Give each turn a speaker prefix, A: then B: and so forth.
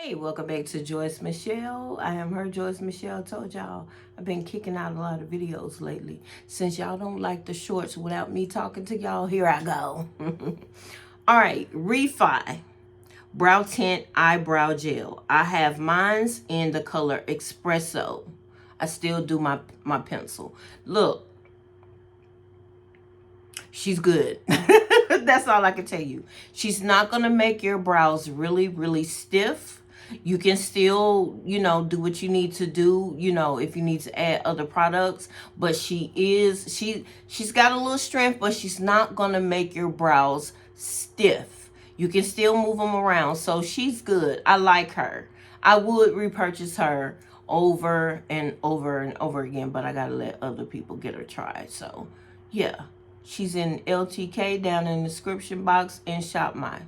A: Hey, welcome back to Joyce Michelle. I am her, Joyce Michelle. Told y'all I've been kicking out a lot of videos lately. Since y'all don't like the shorts without me talking to y'all, here I go. All right, REFY Brow Tint Eyebrow Gel. I have mine's in the color Espresso. I still do my pencil. Look, she's good. That's all I can tell you. She's not going to make your brows really, really stiff. You can still, do what you need to do, if you need to add other products. But she's got a little strength, but she's not going to make your brows stiff. You can still move them around. So she's good. I like her. I would repurchase her over and over and over again, but I got to let other people get her tried. So, yeah. She's in LTK down in the description box and ShopMy.